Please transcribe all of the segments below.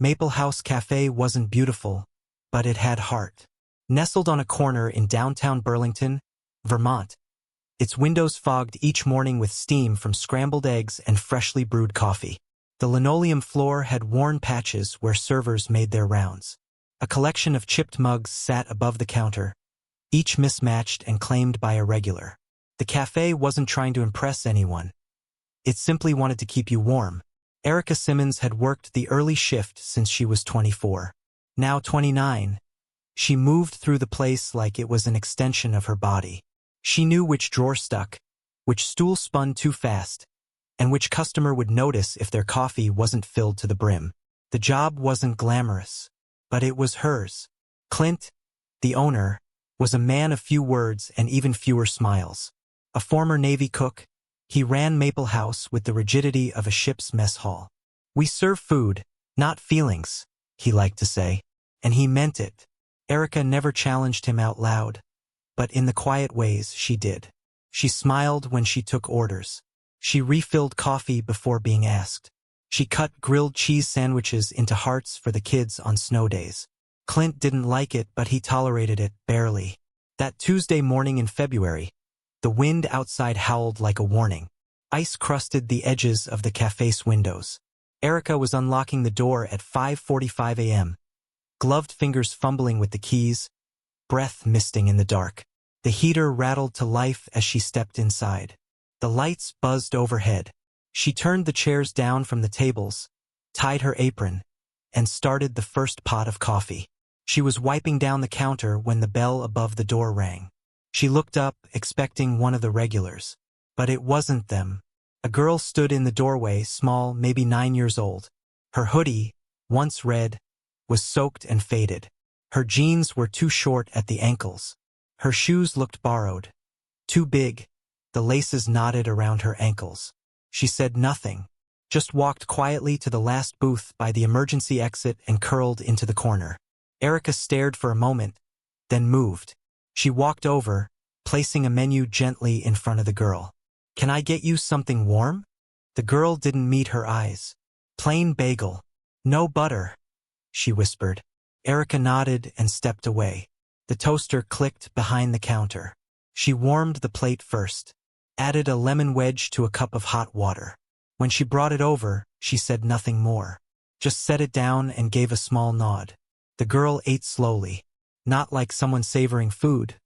Maple House Cafe wasn't beautiful, but it had heart. Nestled on a corner in downtown Burlington, Vermont, its windows fogged each morning with steam from scrambled eggs and freshly brewed coffee. The linoleum floor had worn patches where servers made their rounds. A collection of chipped mugs sat above the counter, each mismatched and claimed by a regular. The cafe wasn't trying to impress anyone. It simply wanted to keep you warm. Erica Simmons had worked the early shift since she was 24. Now 29, she moved through the place like it was an extension of her body. She knew which drawer stuck, which stool spun too fast, and which customer would notice if their coffee wasn't filled to the brim. The job wasn't glamorous, but it was hers. Clint, the owner, was a man of few words and even fewer smiles. A former Navy cook, he ran Maple House with the rigidity of a ship's mess hall. "We serve food, not feelings," he liked to say, and he meant it. Erica never challenged him out loud, but in the quiet ways she did. She smiled when she took orders. She refilled coffee before being asked. She cut grilled cheese sandwiches into hearts for the kids on snow days. Clint didn't like it, but he tolerated it, barely. That Tuesday morning in February, the wind outside howled like a warning. Ice crusted the edges of the cafe's windows. Erica was unlocking the door at 5:45 a.m., gloved fingers fumbling with the keys, breath misting in the dark. The heater rattled to life as she stepped inside. The lights buzzed overhead. She turned the chairs down from the tables, tied her apron, and started the first pot of coffee. She was wiping down the counter when the bell above the door rang. She looked up, expecting one of the regulars. But it wasn't them. A girl stood in the doorway, small, maybe 9 years old. Her hoodie, once red, was soaked and faded. Her jeans were too short at the ankles. Her shoes looked borrowed. Too big, the laces knotted around her ankles. She said nothing, just walked quietly to the last booth by the emergency exit and curled into the corner. Erica stared for a moment, then moved. She walked over, placing a menu gently in front of the girl. "Can I get you something warm?" The girl didn't meet her eyes. "Plain bagel. No butter," she whispered. Erica nodded and stepped away. The toaster clicked behind the counter. She warmed the plate first, added a lemon wedge to a cup of hot water. When she brought it over, she said nothing more. Just set it down and gave a small nod. The girl ate slowly, not like someone savoring food,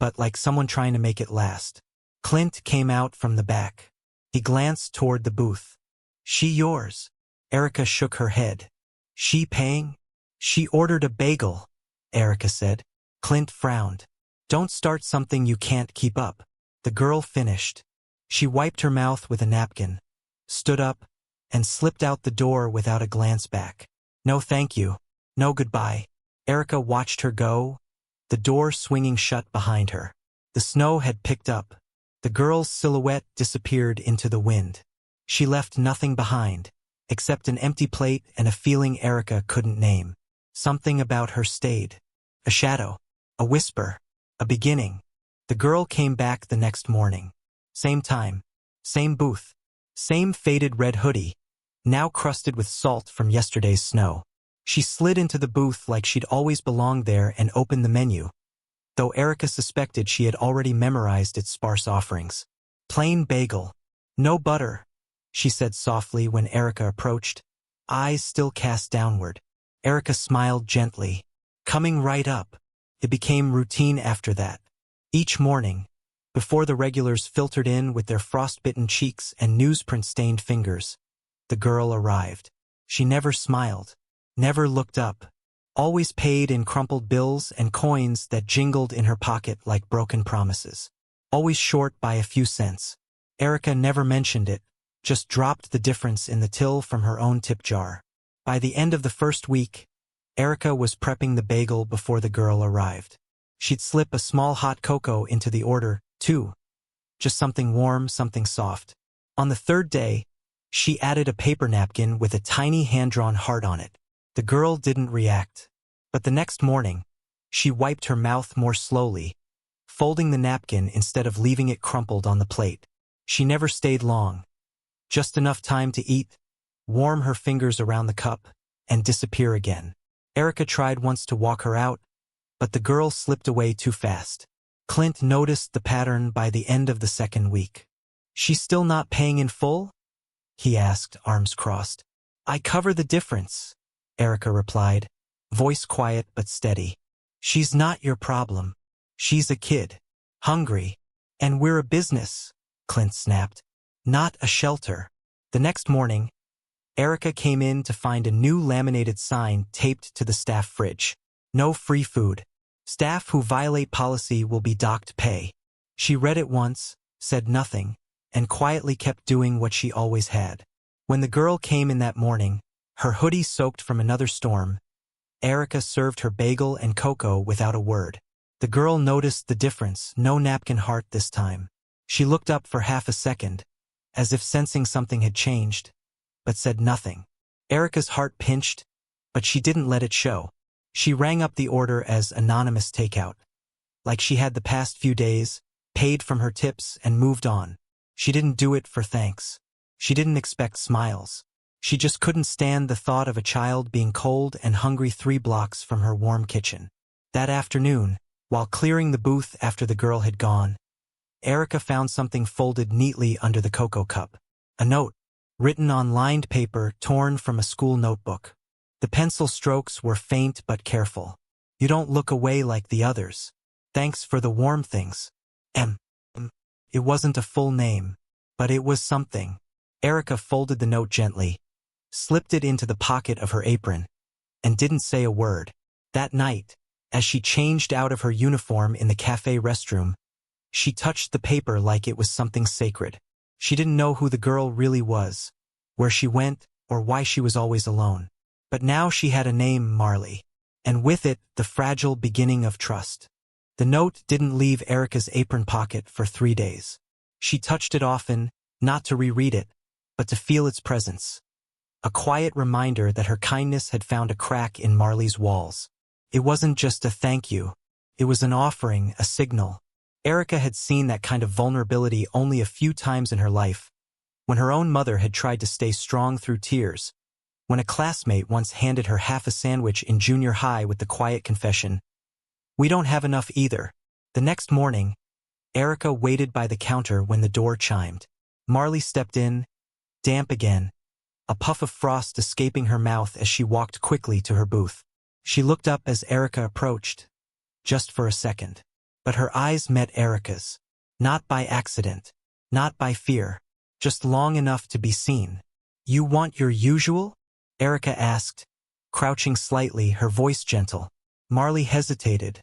but like someone trying to make it last. Clint came out from the back. He glanced toward the booth. "She yours?" Erica shook her head. "She paying?" "She ordered a bagel," Erica said. Clint frowned. "Don't start something you can't keep up." The girl finished. She wiped her mouth with a napkin, stood up, and slipped out the door without a glance back. "No thank you. No goodbye." Erica watched her go, the door swinging shut behind her. The snow had picked up. The girl's silhouette disappeared into the wind. She left nothing behind, except an empty plate and a feeling Erica couldn't name. Something about her stayed. A shadow, a whisper, a beginning. The girl came back the next morning. Same time, same booth, same faded red hoodie, now crusted with salt from yesterday's snow. She slid into the booth like she'd always belonged there and opened the menu, though Erica suspected she had already memorized its sparse offerings. "Plain bagel. No butter," she said softly when Erica approached, eyes still cast downward. Erica smiled gently, coming right up. It became routine after that. Each morning, before the regulars filtered in with their frostbitten cheeks and newsprint-stained fingers, the girl arrived. She never smiled, never looked up, always paid in crumpled bills and coins that jingled in her pocket like broken promises. Always short by a few cents. Erica never mentioned it, just dropped the difference in the till from her own tip jar. By the end of the first week, Erica was prepping the bagel before the girl arrived. She'd slip a small hot cocoa into the order, too. Just something warm, something soft. On the third day, she added a paper napkin with a tiny hand-drawn heart on it. The girl didn't react. But the next morning, she wiped her mouth more slowly, folding the napkin instead of leaving it crumpled on the plate. She never stayed long. Just enough time to eat, warm her fingers around the cup, and disappear again. Erica tried once to walk her out, but the girl slipped away too fast. Clint noticed the pattern by the end of the second week. "She's still not paying in full?" he asked, arms crossed. "I cover the difference," Erica replied, voice quiet but steady. "She's not your problem. She's a kid. Hungry. And we're a business," Clint snapped. "Not a shelter." The next morning, Erica came in to find a new laminated sign taped to the staff fridge. "No free food. Staff who violate policy will be docked pay." She read it once, said nothing, and quietly kept doing what she always had. When the girl came in that morning, her hoodie soaked from another storm, Erica served her bagel and cocoa without a word. The girl noticed the difference, no napkin heart this time. She looked up for half a second, as if sensing something had changed, but said nothing. Erica's heart pinched, but she didn't let it show. She rang up the order as anonymous takeout. Like she had the past few days, paid from her tips and moved on. She didn't do it for thanks. She didn't expect smiles. She just couldn't stand the thought of a child being cold and hungry 3 blocks from her warm kitchen. That afternoon, while clearing the booth after the girl had gone, Erica found something folded neatly under the cocoa cup. A note, written on lined paper torn from a school notebook. The pencil strokes were faint but careful. "You don't look away like the others. Thanks for the warm things. M." It wasn't a full name, but it was something. Erica folded the note gently, slipped it into the pocket of her apron, and didn't say a word. That night, as she changed out of her uniform in the cafe restroom, she touched the paper like it was something sacred. She didn't know who the girl really was, where she went, or why she was always alone. But now she had a name, Marley, and with it, the fragile beginning of trust. The note didn't leave Erica's apron pocket for 3 days. She touched it often, not to reread it, but to feel its presence. A quiet reminder that her kindness had found a crack in Marley's walls. It wasn't just a thank you. It was an offering, a signal. Erica had seen that kind of vulnerability only a few times in her life, when her own mother had tried to stay strong through tears, when a classmate once handed her half a sandwich in junior high with the quiet confession, "We don't have enough either." The next morning, Erica waited by the counter when the door chimed. Marley stepped in, damp again, a puff of frost escaping her mouth as she walked quickly to her booth. She looked up as Erica approached, just for a second. But her eyes met Erica's, not by accident, not by fear, just long enough to be seen. "You want your usual?" Erica asked, crouching slightly, her voice gentle. Marley hesitated,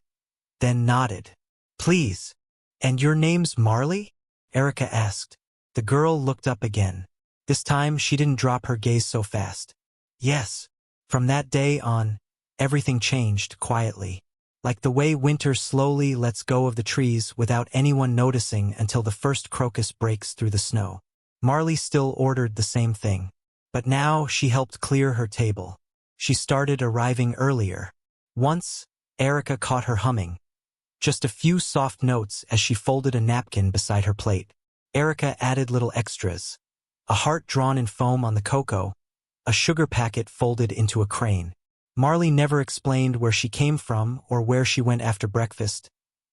then nodded. "Please. And your name's Marley?" Erica asked. The girl looked up again. This time she didn't drop her gaze so fast. "Yes." From that day on, everything changed quietly. Like the way winter slowly lets go of the trees without anyone noticing until the first crocus breaks through the snow. Marley still ordered the same thing. But now she helped clear her table. She started arriving earlier. Once, Erica caught her humming. Just a few soft notes as she folded a napkin beside her plate. Erica added little extras. A heart drawn in foam on the cocoa, a sugar packet folded into a crane. Marley never explained where she came from or where she went after breakfast,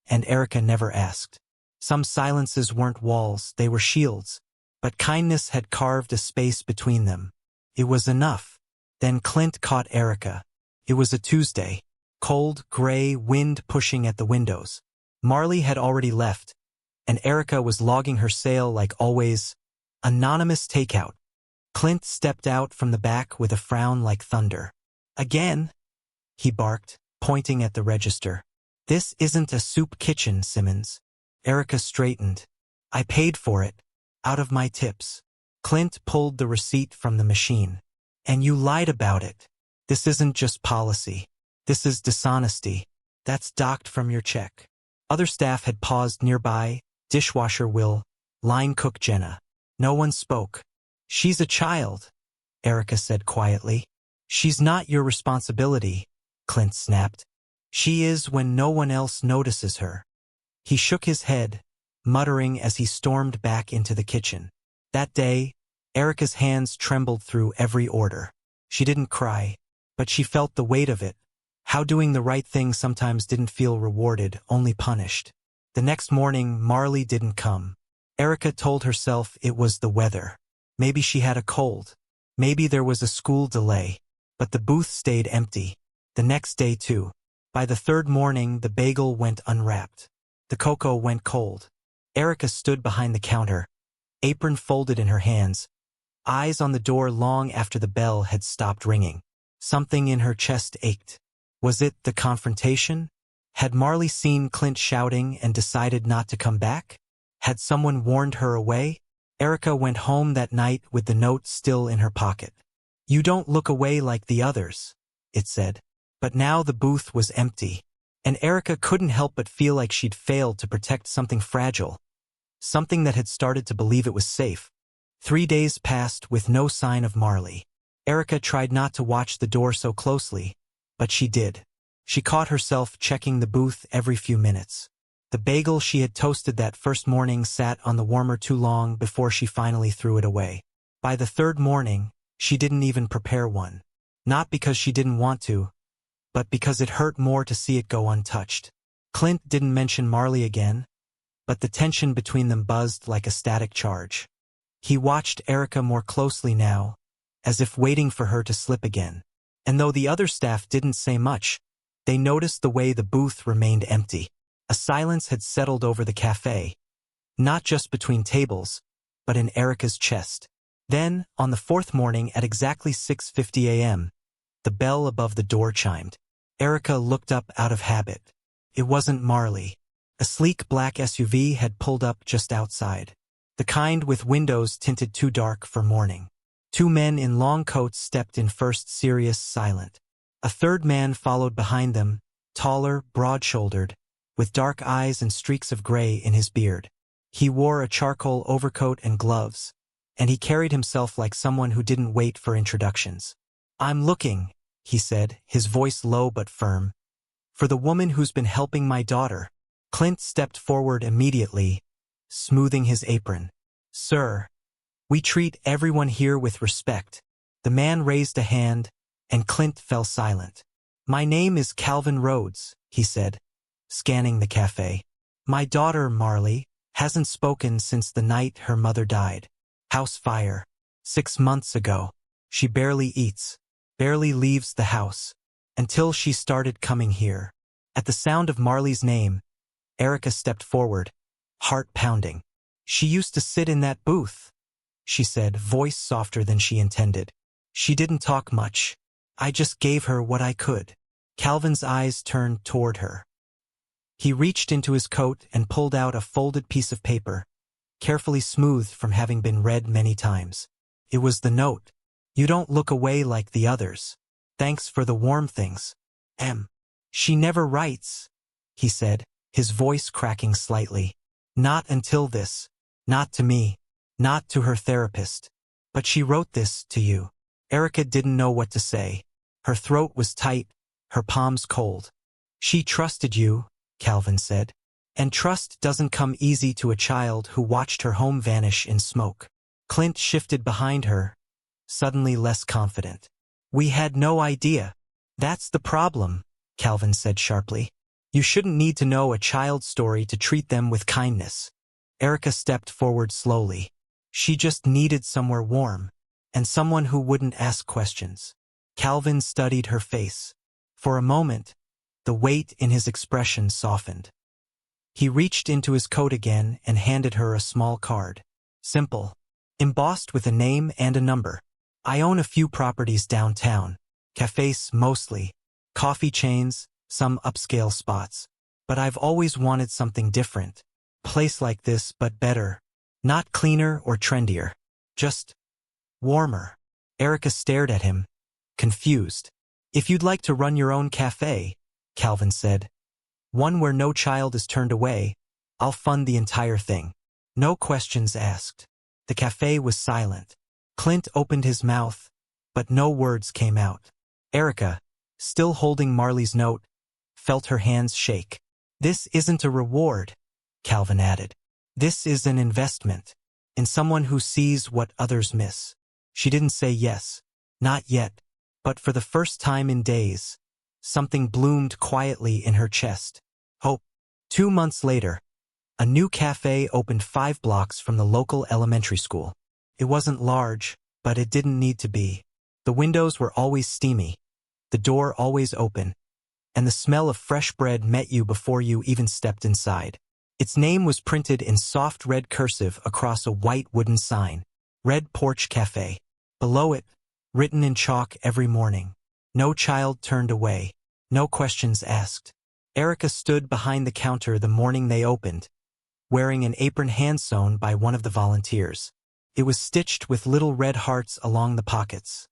and Erica never asked. Some silences weren't walls, they were shields, but kindness had carved a space between them. It was enough. Then Clint caught Erica. It was a Tuesday. Cold, gray, wind pushing at the windows. Marley had already left, and Erica was logging her sale like always. Anonymous takeout. Clint stepped out from the back with a frown like thunder. "Again?" he barked, pointing at the register. "This isn't a soup kitchen, Simmons." Erica straightened. "I paid for it, out of my tips." Clint pulled the receipt from the machine. "And you lied about it. This isn't just policy. This is dishonesty. That's docked from your check." Other staff had paused nearby, dishwasher Will, line cook Jenna. No one spoke. "She's a child," Erica said quietly. "She's not your responsibility," Clint snapped. "She is when no one else notices her." He shook his head, muttering as he stormed back into the kitchen. That day, Erica's hands trembled through every order. She didn't cry. but she felt the weight of it. How doing the right thing sometimes didn't feel rewarded, only punished. The next morning, Marley didn't come. Erica told herself it was the weather. Maybe she had a cold. Maybe there was a school delay. But the booth stayed empty. The next day, too. By the third morning, the bagel went unwrapped. The cocoa went cold. Erica stood behind the counter, apron folded in her hands, eyes on the door long after the bell had stopped ringing. Something in her chest ached. Was it the confrontation? Had Marley seen Clint shouting and decided not to come back? Had someone warned her away? Erica went home that night with the note still in her pocket. "You don't look away like the others," it said. But now the booth was empty, and Erica couldn't help but feel like she'd failed to protect something fragile, something that had started to believe it was safe. 3 days passed with no sign of Marley. Erica tried not to watch the door so closely, but she did. She caught herself checking the booth every few minutes. The bagel she had toasted that first morning sat on the warmer too long before she finally threw it away. By the third morning, she didn't even prepare one. Not because she didn't want to, but because it hurt more to see it go untouched. Clint didn't mention Marley again, but the tension between them buzzed like a static charge. He watched Erica more closely now, as if waiting for her to slip again. And though the other staff didn't say much, they noticed the way the booth remained empty. A silence had settled over the cafe, not just between tables, but in Erica's chest. Then, on the fourth morning at exactly 6:50 a.m., the bell above the door chimed. Erica looked up out of habit. It wasn't Marley. A sleek black SUV had pulled up just outside, the kind with windows tinted too dark for morning. 2 men in long coats stepped in first, serious, silent. A third man followed behind them, taller, broad-shouldered, with dark eyes and streaks of gray in his beard. He wore a charcoal overcoat and gloves, and he carried himself like someone who didn't wait for introductions. "I'm looking," he said, his voice low but firm, "for the woman who's been helping my daughter." Clint stepped forward immediately, smoothing his apron. "Sir, we treat everyone here with respect." The man raised a hand, and Clint fell silent. "My name is Calvin Rhodes," he said, scanning the cafe. "My daughter, Marley, hasn't spoken since the night her mother died. House fire. 6 months ago. She barely eats, barely leaves the house, until she started coming here." At the sound of Marley's name, Erica stepped forward, heart pounding. "She used to sit in that booth," she said, voice softer than she intended. "She didn't talk much. I just gave her what I could." Calvin's eyes turned toward her. He reached into his coat and pulled out a folded piece of paper, carefully smoothed from having been read many times. It was the note. "You don't look away like the others. Thanks for the warm things. She never writes," he said, his voice cracking slightly. "Not until this. Not to me. Not to her therapist. But she wrote this to you." Erica didn't know what to say. Her throat was tight, her palms cold. "She trusted you," Calvin said. "And trust doesn't come easy to a child who watched her home vanish in smoke." Clint shifted behind her, suddenly less confident. "We had no idea." "That's the problem," Calvin said sharply. "You shouldn't need to know a child's story to treat them with kindness." Erica stepped forward slowly. She just needed somewhere warm, and someone who wouldn't ask questions. Calvin studied her face. For a moment, the weight in his expression softened. He reached into his coat again and handed her a small card. Simple, embossed with a name and a number. "I own a few properties downtown. Cafes mostly. Coffee chains, some upscale spots. But I've always wanted something different. Place like this, but better. Not cleaner or trendier. Just warmer." Erica stared at him, confused. "If you'd like to run your own cafe," Calvin said, "one where no child is turned away, I'll fund the entire thing. No questions asked." The cafe was silent. Clint opened his mouth, but no words came out. Erica, still holding Marley's note, felt her hands shake. "This isn't a reward," Calvin added. "This is an investment in someone who sees what others miss." She didn't say yes. Not yet. But for the first time in days, something bloomed quietly in her chest. Hope. 2 months later, a new cafe opened 5 blocks from the local elementary school. It wasn't large, but it didn't need to be. The windows were always steamy, the door always open, and the smell of fresh bread met you before you even stepped inside. Its name was printed in soft red cursive across a white wooden sign, Red Porch Cafe. Below it, written in chalk every morning, no child turned away, no questions asked. Erica stood behind the counter the morning they opened, wearing an apron hand-sewn by one of the volunteers. It was stitched with little red hearts along the pockets.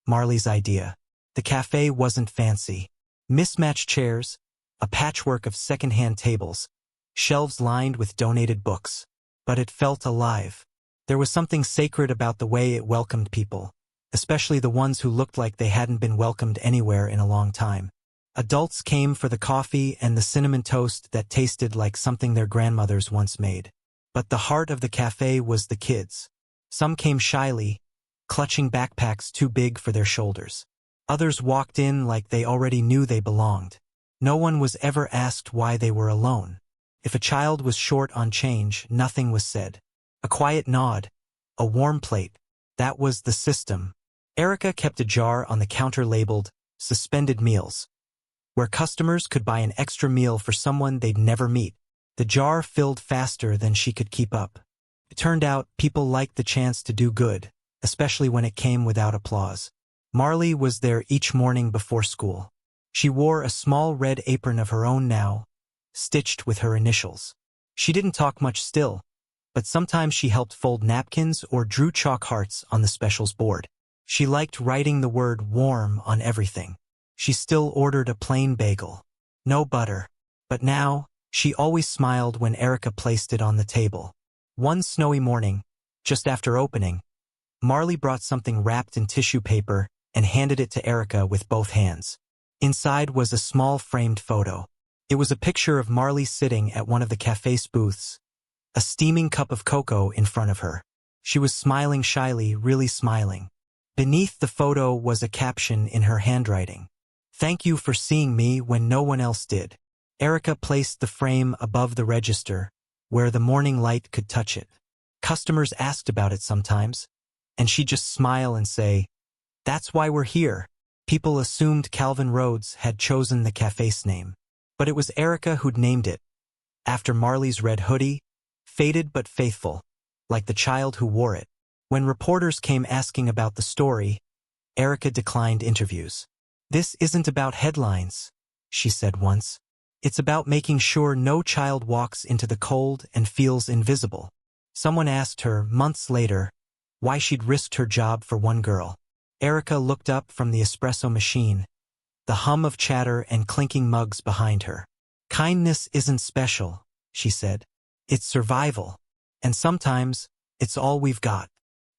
Marley's idea. The cafe wasn't fancy. Mismatched chairs, a patchwork of second-hand tables, shelves lined with donated books. But it felt alive. There was something sacred about the way it welcomed people, especially the ones who looked like they hadn't been welcomed anywhere in a long time. Adults came for the coffee and the cinnamon toast that tasted like something their grandmothers once made. But the heart of the cafe was the kids. Some came shyly, clutching backpacks too big for their shoulders. Others walked in like they already knew they belonged. No one was ever asked why they were alone. If a child was short on change, nothing was said. A quiet nod, a warm plate, that was the system. Erica kept a jar on the counter labeled Suspended Meals, where customers could buy an extra meal for someone they'd never meet. The jar filled faster than she could keep up. It turned out people liked the chance to do good, especially when it came without applause. Marley was there each morning before school. She wore a small red apron of her own now, stitched with her initials. She didn't talk much still, but sometimes she helped fold napkins or drew chalk hearts on the specials board. She liked writing the word warm on everything. She still ordered a plain bagel. No butter. But now, she always smiled when Erica placed it on the table. One snowy morning, just after opening, Marley brought something wrapped in tissue paper and handed it to Erica with both hands. Inside was a small framed photo. It was a picture of Marley sitting at one of the cafe's booths, a steaming cup of cocoa in front of her. She was smiling shyly, really smiling. Beneath the photo was a caption in her handwriting. "Thank you for seeing me when no one else did." Erica placed the frame above the register, where the morning light could touch it. Customers asked about it sometimes, and she'd just smile and say, "That's why we're here." People assumed Calvin Rhodes had chosen the cafe's name. But it was Erica who'd named it, after Marley's red hoodie, faded but faithful, like the child who wore it. When reporters came asking about the story, Erica declined interviews. "This isn't about headlines," she said once. "It's about making sure no child walks into the cold and feels invisible." Someone asked her, months later, why she'd risked her job for one girl. Erica looked up from the espresso machine, the hum of chatter and clinking mugs behind her. "Kindness isn't special," she said. "It's survival. And sometimes, it's all we've got."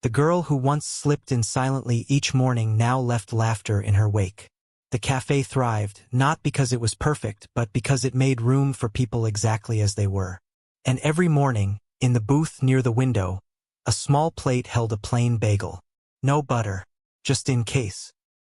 The girl who once slipped in silently each morning now left laughter in her wake. The cafe thrived, not because it was perfect, but because it made room for people exactly as they were. And every morning, in the booth near the window, a small plate held a plain bagel. No butter, just in case.